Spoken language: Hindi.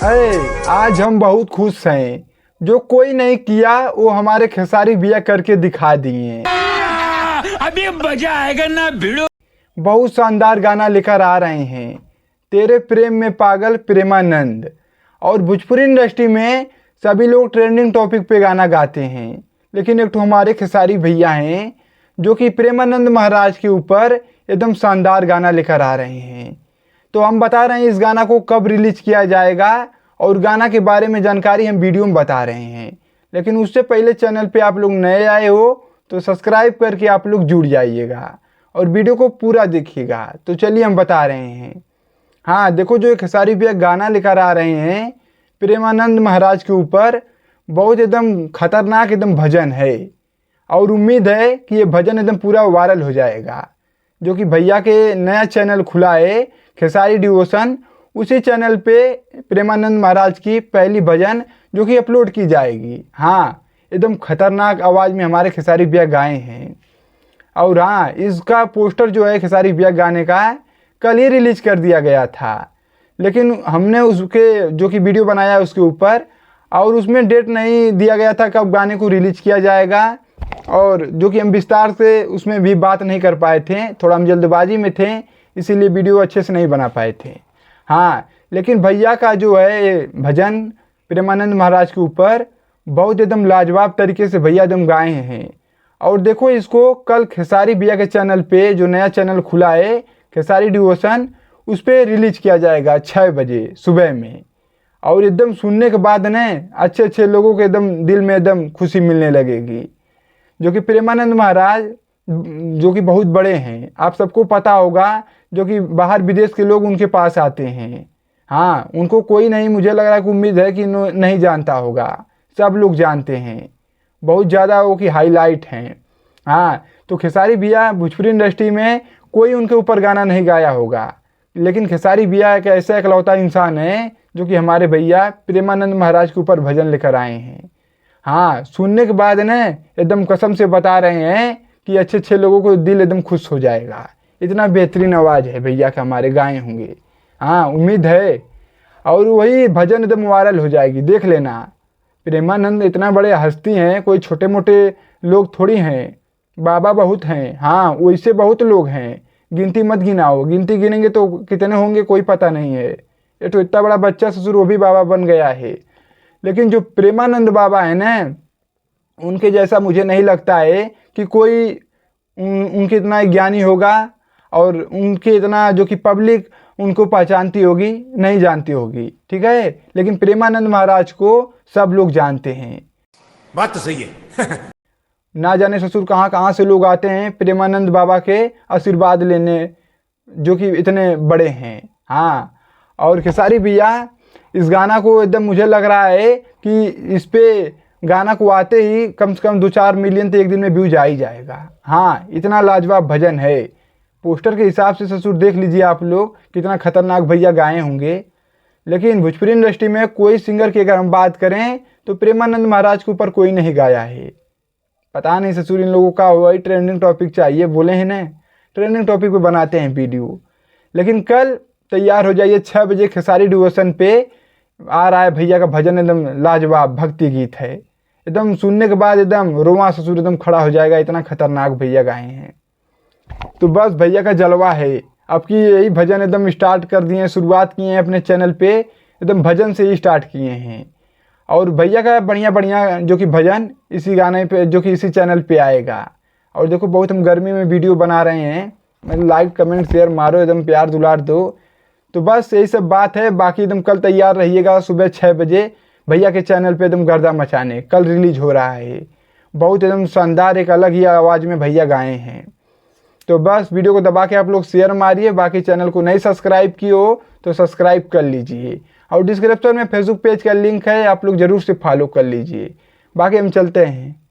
अरे आज हम बहुत खुश हैं। जो कोई नहीं किया वो हमारे खेसारी भैया करके दिखा दिए। अभी मजा आएगा ना भिड़ो। बहुत शानदार गाना लेकर आ रहे हैं, तेरे प्रेम में पागल प्रेमानंद। और भोजपुरी इंडस्ट्री में सभी लोग ट्रेंडिंग टॉपिक पे गाना गाते हैं, लेकिन एक तो हमारे खेसारी भैया हैं जो कि प्रेमानंद महाराज के ऊपर एकदम शानदार गाना लेकर आ रहे हैं। तो हम बता रहे हैं इस गाना को कब रिलीज किया जाएगा और गाना के बारे में जानकारी हम वीडियो में बता रहे हैं। लेकिन उससे पहले चैनल पे आप लोग नए आए हो तो सब्सक्राइब करके आप लोग जुड़ जाइएगा और वीडियो को पूरा देखिएगा। तो चलिए हम बता रहे हैं। हाँ देखो, जो खेसारी भैया गाना लेकर आ रहे हैं प्रेमानंद महाराज के ऊपर, बहुत एकदम खतरनाक एकदम भजन है और उम्मीद है कि ये भजन एकदम पूरा वायरल हो जाएगा। जो कि भैया के नया चैनल खुला है खेसारी डिवोशन, उसी चैनल पे प्रेमानंद महाराज की पहली भजन जो कि अपलोड की जाएगी। हाँ एकदम खतरनाक आवाज़ में हमारे खेसारी भैया गाए हैं। और हाँ, इसका पोस्टर जो है खेसारी भैया गाने का कल ही रिलीज कर दिया गया था, लेकिन हमने उसके जो कि वीडियो बनाया उसके ऊपर, और उसमें डेट नहीं दिया गया था कब गाने को रिलीज किया जाएगा। और जो कि हम विस्तार से उसमें भी बात नहीं कर पाए थे, थोड़ा हम जल्दबाजी में थे, इसीलिए वीडियो अच्छे से नहीं बना पाए थे। हाँ लेकिन भैया का जो है भजन प्रेमानंद महाराज के ऊपर बहुत एकदम लाजवाब तरीके से भैया एकदम गाए हैं। और देखो, इसको कल खेसारी भैया के चैनल पे जो नया चैनल खुला है खेसारी डिवोशन, उस पर रिलीज किया जाएगा 6 बजे सुबह में। और एकदम सुनने के बाद न अच्छे अच्छे लोगों के एकदम दिल में एकदम खुशी मिलने लगेगी। जो कि प्रेमानंद महाराज जो कि बहुत बड़े हैं, आप सबको पता होगा, जो कि बाहर विदेश के लोग उनके पास आते हैं। हाँ उनको कोई नहीं, मुझे लग रहा है कि उम्मीद है कि नहीं जानता होगा, सब लोग जानते हैं, बहुत ज़्यादा वो कि हाईलाइट हैं। हाँ तो खेसारी भैया भोजपुरी इंडस्ट्री में कोई उनके ऊपर गाना नहीं गाया होगा, लेकिन खेसारी भैया एक ऐसा इकलौता इंसान है जो कि हमारे भैया प्रेमानंद महाराज के ऊपर भजन लेकर आए हैं। हाँ सुनने के बाद न एकदम कसम से बता रहे हैं कि अच्छे अच्छे लोगों को दिल एकदम खुश हो जाएगा। इतना बेहतरीन आवाज़ है भैया का, हमारे गाए होंगे। हाँ उम्मीद है, और वही भजन एकदम वायरल हो जाएगी, देख लेना। प्रेमानंद इतना बड़े हस्ती हैं, कोई छोटे मोटे लोग थोड़ी हैं, बाबा बहुत हैं। हाँ वैसे बहुत लोग हैं, गिनती मत गिनाओ, गिनती गिनेंगे तो कितने होंगे कोई पता नहीं है। ये तो इतना बड़ा बच्चा ससुर वो भी बाबा बन गया है, लेकिन जो प्रेमानंद बाबा है ना, उनके जैसा मुझे नहीं लगता है कि कोई उनके इतना ज्ञानी होगा और उनके इतना जो कि पब्लिक उनको पहचानती होगी, नहीं जानती होगी, ठीक है। लेकिन प्रेमानंद महाराज को सब लोग जानते हैं। बात तो सही है। ना जाने ससुर कहाँ कहाँ से लोग आते हैं प्रेमानंद बाबा के आशीर्वाद लेने, जो कि इतने बड़े हैं। हाँ और खेसारी भैया इस गाना को एकदम मुझे लग रहा है कि इस पे गाना को आते ही कम से कम 2-4 मिलियन तो एक दिन में व्यूज आ ही जाएगा। हाँ इतना लाजवाब भजन है। पोस्टर के हिसाब से ससुर देख लीजिए आप लोग कितना खतरनाक भैया गाए होंगे। लेकिन भोजपुरी इंडस्ट्री में कोई सिंगर की अगर हम बात करें तो प्रेमानंद महाराज के ऊपर कोई नहीं गाया है। पता नहीं ससुर इन लोगों का वही ट्रेंडिंग टॉपिक चाहिए, बोले हैं ना ट्रेंडिंग टॉपिक पे बनाते हैं वीडियो। लेकिन कल तैयार हो जाइए, 6 बजे खेसारी डिवोशन पे आ रहा है भैया का भजन, एकदम लाजवाब भक्ति गीत है। एकदम सुनने के बाद एकदम रोमा ससुर एकदम खड़ा हो जाएगा, इतना खतरनाक भैया गाए हैं। तो बस भैया का जलवा है। अब की यही भजन एकदम स्टार्ट कर दिए हैं, शुरुआत किए हैं अपने चैनल पे, एकदम भजन से ही स्टार्ट किए हैं। और भैया का बढ़िया बढ़िया जो कि भजन इसी गाने पे जो कि इसी चैनल पे आएगा। और देखो बहुत हम गर्मी में वीडियो बना रहे हैं, मतलब लाइक कमेंट शेयर मारो, एकदम प्यार दुलार दो। तो बस यही सब बात है। बाकी एकदम कल तैयार रहिएगा सुबह 6 बजे भैया के चैनल पे एकदम गर्दा मचाने, कल रिलीज हो रहा है। बहुत एकदम शानदार एक अलग ही आवाज़ में भैया गाए हैं। तो बस वीडियो को दबा के आप लोग शेयर मारिए। बाकी चैनल को नहीं सब्सक्राइब किए हो तो सब्सक्राइब कर लीजिए, और डिस्क्रिप्शन में फेसबुक पेज का लिंक है, आप लोग ज़रूर से फॉलो कर लीजिए। बाकी हम चलते हैं।